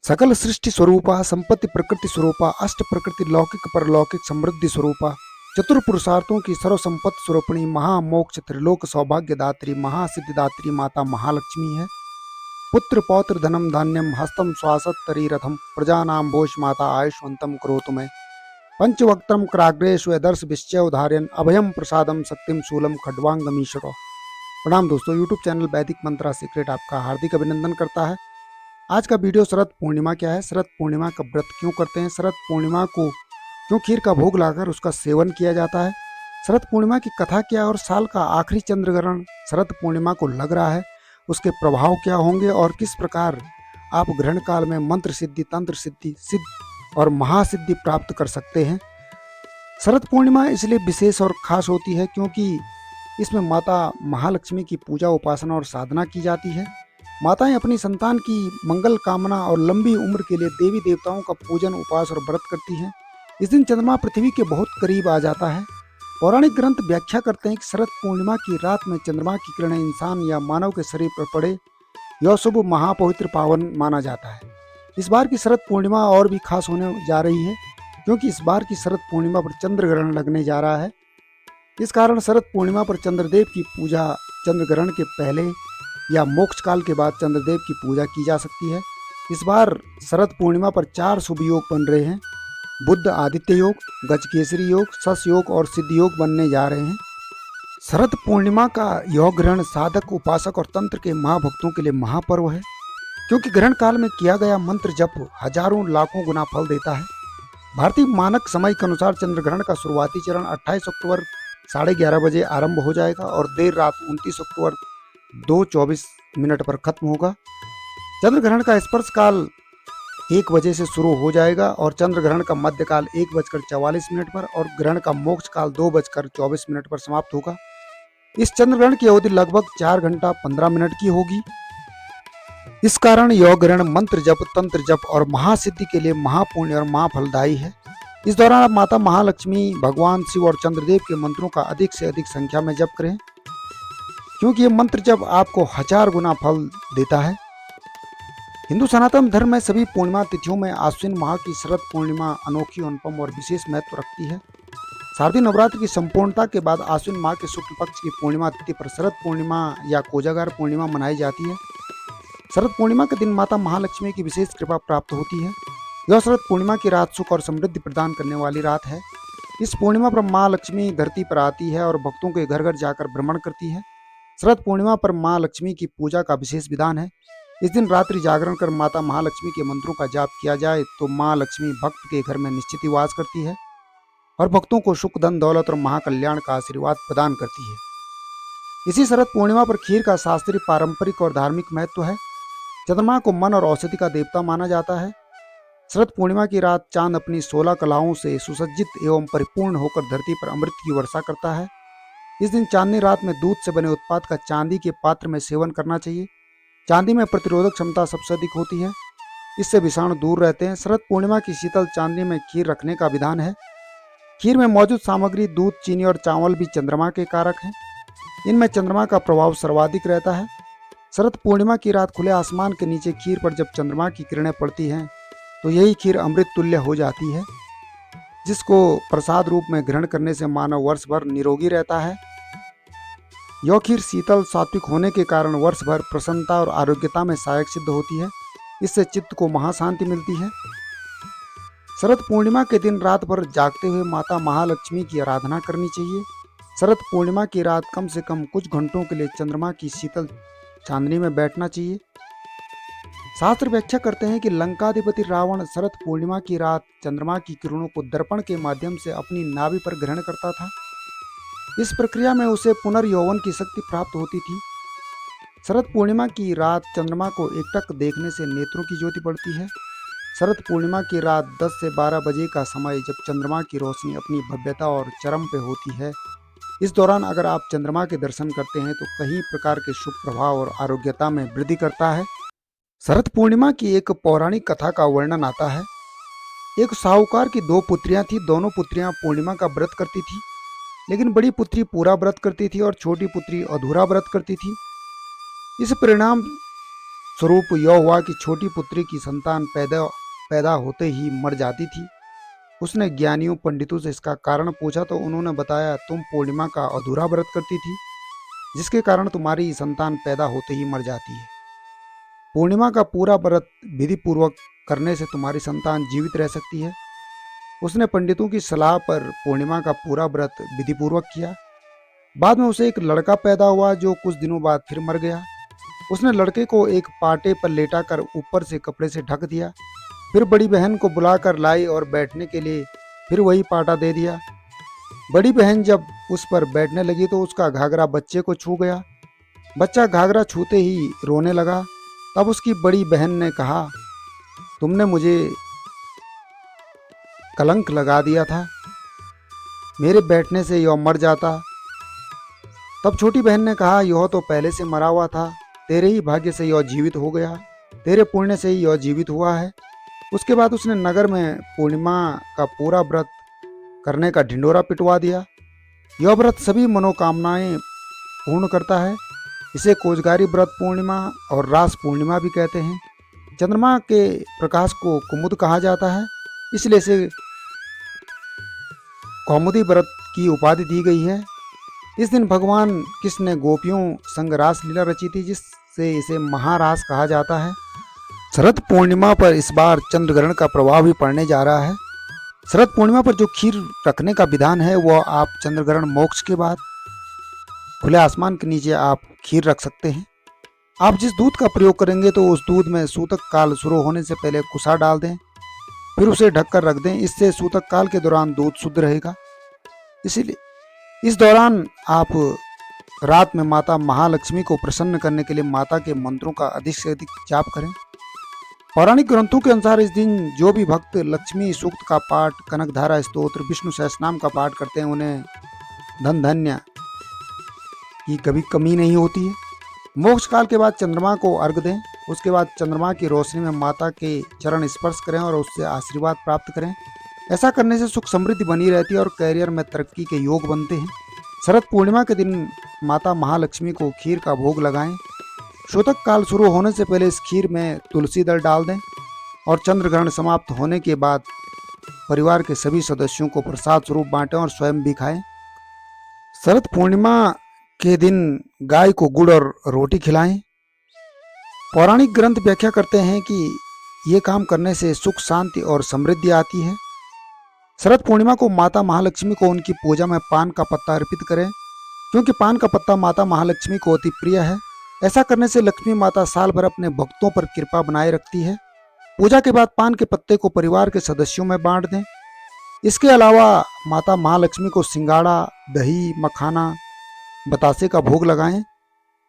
सकल सृष्टि स्वरूपा संपत्ति प्रकृति स्वरूपा अष्ट प्रकृति लौकिक परलौकिक समृद्धि स्वरूपा चतुर पुरुषार्थों की सर्व संपत्ति स्वरूपिणी महामोक्ष त्रिलोक सौभाग्य दात्री महासिद्धिदात्री माता महालक्ष्मी है। पुत्र पौत्र धनम धान्यम हस्तम श्वासत तरीरथम प्रजानाम भोष माता आयुष्वंतम करोतु में पंचवक्त्रम कराग्रेश दर्श विश्चय उदाहरण अभयम प्रसादम सत्यम शूलम खड्वांगमीश्वरो। प्रणाम दोस्तों, यूट्यूब चैनल वैदिक मंत्रा सीक्रेट आपका हार्दिक अभिनंदन करता है। आज का वीडियो शरद पूर्णिमा क्या है, शरद पूर्णिमा का व्रत क्यों करते हैं, शरद पूर्णिमा को क्यों खीर का भोग लाकर उसका सेवन किया जाता है, शरद पूर्णिमा की कथा क्या है और साल का आखिरी चंद्र ग्रहण शरद पूर्णिमा को लग रहा है, उसके प्रभाव क्या होंगे और किस प्रकार आप ग्रहण काल में मंत्र सिद्धि, तंत्र सिद्धि, सिद्ध और महासिद्धि प्राप्त कर सकते हैं। शरद पूर्णिमा इसलिए विशेष और खास होती है क्योंकि इसमें माता महालक्ष्मी की पूजा उपासना और साधना की जाती है। माताएं अपनी संतान की मंगल कामना और लंबी उम्र के लिए देवी देवताओं का पूजन उपास और व्रत करती हैं। इस दिन चंद्रमा पृथ्वी के बहुत करीब आ जाता है। पौराणिक ग्रंथ व्याख्या करते हैं कि शरद पूर्णिमा की रात में चंद्रमा की किरणें इंसान या मानव के शरीर पर पड़े यह शुभ महापवित्र पावन माना जाता है। इस बार की शरद पूर्णिमा और भी खास होने जा रही है क्योंकि इस बार की शरद पूर्णिमा पर चंद्र ग्रहण लगने जा रहा है। इस कारण शरद पूर्णिमा पर चंद्रदेव की पूजा चंद्र ग्रहण के पहले या मोक्ष काल के बाद चंद्रदेव की पूजा की जा सकती है। इस बार शरद पूर्णिमा पर 4 शुभ योग बन रहे हैं। बुध आदित्य योग, गजकेसरी योग, शश योग और सिद्ध योग बनने जा रहे हैं। शरद पूर्णिमा का योग ग्रहण साधक, उपासक और तंत्र के महाभक्तों के लिए महापर्व है क्योंकि ग्रहण काल में किया गया मंत्र जप हजारों लाखों गुना फल देता है। भारतीय मानक समय के अनुसार चंद्र ग्रहण का शुरुआती चरण 28 अक्टूबर 11:30 बजे आरंभ हो जाएगा और देर रात 29 अक्टूबर 2:24 पर खत्म होगा। चंद्र ग्रहण का स्पर्श काल 1 बजे से शुरू हो जाएगा और चंद्र ग्रहण का मध्यकाल 1:44 पर और ग्रहण का मोक्ष काल 2:24 पर समाप्त होगा। इस चंद्र ग्रहण की अवधि लगभग 4 घंटा 15 मिनट की होगी। इस कारण योग ग्रहण मंत्र जप, तंत्र जप और महासिद्धि के लिए महापुण्य और महाफलदायी है। इस दौरान आप माता महालक्ष्मी, भगवान शिव और चंद्रदेव के मंत्रों का अधिक से अधिक संख्या में जप करें क्योंकि ये मंत्र जप आपको 1000 गुना फल देता है। हिंदू सनातन धर्म में सभी पूर्णिमा तिथियों में आश्विन माह की शरद पूर्णिमा अनोखी, अनुपम और विशेष महत्व रखती है। शारदीय नवरात्र की संपूर्णता के बाद आश्विन माह के शुक्ल पक्ष की पूर्णिमा तिथि पर शरद पूर्णिमा या कोजागर पूर्णिमा मनाई जाती है। शरद पूर्णिमा के दिन माता महालक्ष्मी की विशेष कृपा प्राप्त होती है। यह शरद पूर्णिमा की रात सुख और समृद्धि प्रदान करने वाली रात है। इस पूर्णिमा पर माँ लक्ष्मी धरती पर आती है और भक्तों के घर घर जाकर भ्रमण करती है। शरद पूर्णिमा पर माँ लक्ष्मी की पूजा का विशेष विधान है। इस दिन रात्रि जागरण कर माता महालक्ष्मी के मंत्रों का जाप किया जाए तो माँ लक्ष्मी भक्त के घर में निश्चित ही वास करती है और भक्तों को सुख, धन, दौलत और महाकल्याण का आशीर्वाद प्रदान करती है। इसी शरद पूर्णिमा पर खीर का शास्त्रीय, पारंपरिक और धार्मिक महत्व है। चंद्रमा को मन और औषधि का देवता माना जाता है। शरद पूर्णिमा की रात चांद अपनी 16 कलाओं से सुसज्जित एवं परिपूर्ण होकर धरती पर अमृत की वर्षा करता है। इस दिन चांदनी रात में दूध से बने उत्पाद का चांदी के पात्र में सेवन करना चाहिए। चांदी में प्रतिरोधक क्षमता सबसे अधिक होती है, इससे विषाणु दूर रहते हैं। शरद पूर्णिमा की शीतल चांदनी में खीर रखने का विधान है। खीर में मौजूद सामग्री दूध, चीनी और चावल भी चंद्रमा के कारक हैं। इनमें चंद्रमा का प्रभाव सर्वाधिक रहता है। शरद पूर्णिमा की रात खुले आसमान के नीचे खीर पर जब चंद्रमा की किरणें पड़ती हैं तो यही खीर अमृत तुल्य हो जाती है, जिसको प्रसाद रूप में ग्रहण करने से मानव वर्ष भर निरोगी रहता है। यह खीर शीतल, सात्विक होने के कारण वर्ष भर प्रसन्नता और आरोग्यता में सहायक सिद्ध होती है। इससे चित्त को महाशांति मिलती है। शरद पूर्णिमा के दिन रात भर जागते हुए माता महालक्ष्मी की आराधना करनी चाहिए। शरद पूर्णिमा की रात कम से कम कुछ घंटों के लिए चंद्रमा की शीतल चांदनी में बैठना चाहिए। शास्त्र व्याख्या करते हैं कि लंकाधिपति रावण शरद पूर्णिमा की रात चंद्रमा की किरणों को दर्पण के माध्यम से अपनी नाभि पर ग्रहण करता था। इस प्रक्रिया में उसे पुनर्यौवन की शक्ति प्राप्त होती थी। शरद पूर्णिमा की रात चंद्रमा को एकटक देखने से नेत्रों की ज्योति बढ़ती है। शरद पूर्णिमा की रात 10 से 12 बजे का समय जब चंद्रमा की रोशनी अपनी भव्यता और चरम पे होती है। इस दौरान अगर आप चंद्रमा के दर्शन करते हैं तो कई प्रकार के शुभ प्रभाव और आरोग्यता में वृद्धि करता है। शरद पूर्णिमा की एक पौराणिक कथा का वर्णन आता है। एक साहूकार की 2 पुत्रियां थी। दोनों पुत्रियां पूर्णिमा का व्रत करती थी, लेकिन बड़ी पुत्री पूरा व्रत करती थी और छोटी पुत्री अधूरा व्रत करती थी। इस परिणाम स्वरूप यह हुआ कि छोटी पुत्री की संतान पैदा होते ही मर जाती थी। उसने ज्ञानियों पंडितों से इसका कारण पूछा तो उन्होंने बताया, तुम पूर्णिमा का अधूरा व्रत करती थी, जिसके कारण तुम्हारी संतान पैदा होते ही मर जाती है। पूर्णिमा का पूरा व्रत विधि पूर्वक करने से तुम्हारी संतान जीवित रह सकती है। उसने पंडितों की सलाह पर पूर्णिमा का पूरा व्रत विधि पूर्वक किया। बाद में उसे एक लड़का पैदा हुआ जो कुछ दिनों बाद फिर मर गया। उसने लड़के को एक पाटे पर लेटाकर ऊपर से कपड़े से ढक दिया। फिर बड़ी बहन को बुलाकर लाई और बैठने के लिए फिर वही पाटा दे दिया। बड़ी बहन जब उस पर बैठने लगी तो उसका घाघरा बच्चे को छू गया। बच्चा घाघरा छूते ही रोने लगा। तब उसकी बड़ी बहन ने कहा, तुमने मुझे कलंक लगा दिया था, मेरे बैठने से यह मर जाता। तब छोटी बहन ने कहा, यह तो पहले से मरा हुआ था, तेरे ही भाग्य से यह जीवित हो गया, तेरे पुण्य से ही यह जीवित हुआ है। उसके बाद उसने नगर में पूर्णिमा का पूरा व्रत करने का ढिंडोरा पिटवा दिया। यह व्रत सभी मनोकामनाएं पूर्ण करता है। इसे कोजगारी व्रत पूर्णिमा और रास पूर्णिमा भी कहते हैं। चंद्रमा के प्रकाश को कुमुद कहा जाता है, इसलिए इसे कौमुदी व्रत की उपाधि दी गई है। इस दिन भगवान कृष्ण ने गोपियों संग रास लीला रची थी, जिससे इसे महारास कहा जाता है। शरद पूर्णिमा पर इस बार चंद्र ग्रहण का प्रभाव भी पड़ने जा रहा है। शरद पूर्णिमा पर जो खीर रखने का विधान है वह आप चंद्र ग्रहण मोक्ष के बाद खुले आसमान के नीचे आप खीर रख सकते हैं। आप जिस दूध का प्रयोग करेंगे तो उस दूध में सूतक काल शुरू होने से पहले कुसा डाल दें, फिर उसे ढककर रख दें। इससे सूतक काल के दौरान दूध शुद्ध रहेगा। इसीलिए इस दौरान आप रात में माता महालक्ष्मी को प्रसन्न करने के लिए माता के मंत्रों का अधिक से अधिक जाप करें। पौराणिक ग्रंथों के अनुसार इस दिन जो भी भक्त लक्ष्मी सूक्त का पाठ, कनकधारा स्तोत्र, विष्णु सहस्रनाम का पाठ करते हैं उन्हें धन धान्य की कभी कमी नहीं होती है। मोक्ष काल के बाद चंद्रमा को अर्घ दें। उसके बाद चंद्रमा की रोशनी में माता के चरण स्पर्श करें और उससे आशीर्वाद प्राप्त करें। ऐसा करने से सुख समृद्धि बनी रहती है और कैरियर में तरक्की के योग बनते हैं। शरद पूर्णिमा के दिन माता महालक्ष्मी को खीर का भोग लगाएं। शोतक काल शुरू होने से पहले इस खीर में तुलसी दल डाल दें और चंद्र ग्रहण समाप्त होने के बाद परिवार के सभी सदस्यों को प्रसाद स्वरूप बांटें और स्वयं भी खाएं। शरद पूर्णिमा के दिन गाय को गुड़ और रोटी खिलाएं। पौराणिक ग्रंथ व्याख्या करते हैं कि ये काम करने से सुख, शांति और समृद्धि आती है। शरद पूर्णिमा को माता महालक्ष्मी को उनकी पूजा में पान का पत्ता अर्पित करें, क्योंकि पान का पत्ता माता महालक्ष्मी को अति प्रिय है। ऐसा करने से लक्ष्मी माता साल भर अपने भक्तों पर कृपा बनाए रखती है। पूजा के बाद पान के पत्ते को परिवार के सदस्यों में बांट दें। इसके अलावा माता महालक्ष्मी को सिंगाड़ा, दही, मखाना, बतासे का भोग लगाएं।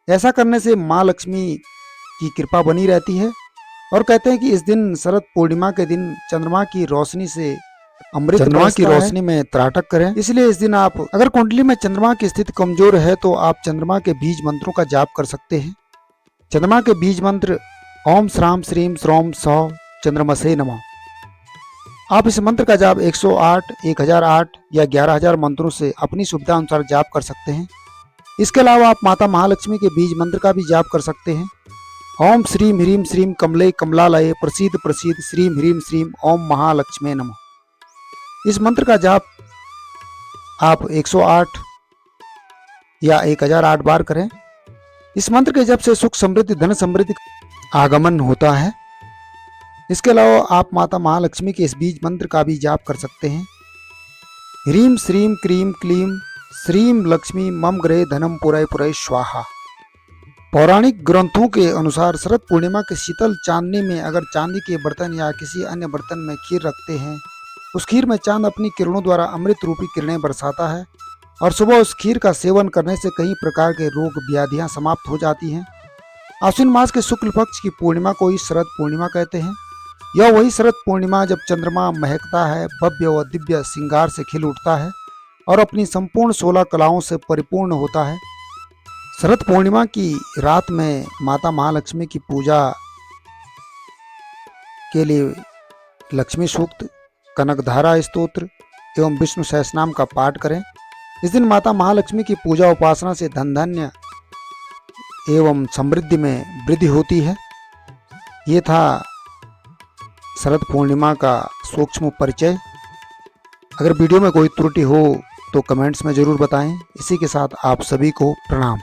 ऐसा करने से माँ लक्ष्मी की कृपा बनी रहती है। और कहते हैं कि इस दिन शरद पूर्णिमा के दिन चंद्रमा की रोशनी से अमृत चंद्रमा की रोशनी में त्राटक करें। इसलिए इस दिन आप अगर कुंडली में चंद्रमा की स्थिति कमजोर है तो आप चंद्रमा के बीज मंत्रों का जाप कर सकते हैं। चंद्रमा के बीज मंत्र ओम श्राम श्रीम श्रोम सौ चंद्रमसे नमः। आप इस मंत्र का जाप 108, 1008 या 11000 मंत्रों से अपनी सुविधा अनुसार जाप कर सकते हैं। इसके अलावा आप माता महालक्ष्मी के बीज मंत्र का भी जाप कर सकते हैं। ओम श्रीम ह्रीम श्रीम कमले कमलालये प्रसीद प्रसीद श्रीम ह्रीम श्रीम ओम महालक्ष्मी नमः। इस मंत्र का जाप आप 108 या 1008 बार करें। इस मंत्र के जप से सुख समृद्धि, धन समृद्धि आगमन होता है। इसके अलावा आप माता महालक्ष्मी के इस बीज मंत्र का भी जाप कर सकते हैं। ह्रीम श्रीम क्रीम क्लीम श्रीम लक्ष्मी मम ग्रहे धनम पुरय पुरय स्वाहा। पौराणिक ग्रंथों के अनुसार शरद पूर्णिमा के शीतल चांदनी में अगर चांदी के बर्तन या किसी अन्य बर्तन में खीर रखते हैं, उस खीर में चांद अपनी किरणों द्वारा अमृत रूपी किरणें बरसाता है और सुबह उस खीर का सेवन करने से कई प्रकार के रोग व्याधियां समाप्त हो जाती हैं। आश्विन मास के शुक्ल पक्ष की पूर्णिमा को ही शरद पूर्णिमा कहते हैं। यह वही शरद पूर्णिमा जब चंद्रमा महकता है, भव्य व दिव्य श्रृंगार से खिल उठता है और अपनी संपूर्ण 16 कलाओं से परिपूर्ण होता है। शरद पूर्णिमा की रात में माता महालक्ष्मी की पूजा के लिए लक्ष्मी सूक्त, कनकधारा स्तोत्र एवं विष्णु सहस्रनाम का पाठ करें। इस दिन माता महालक्ष्मी की पूजा उपासना से धन धान्य एवं समृद्धि में वृद्धि होती है। ये था शरद पूर्णिमा का सूक्ष्म परिचय। अगर वीडियो में कोई त्रुटि हो तो कमेंट्स में ज़रूर बताएं। इसी के साथ आप सभी को प्रणाम।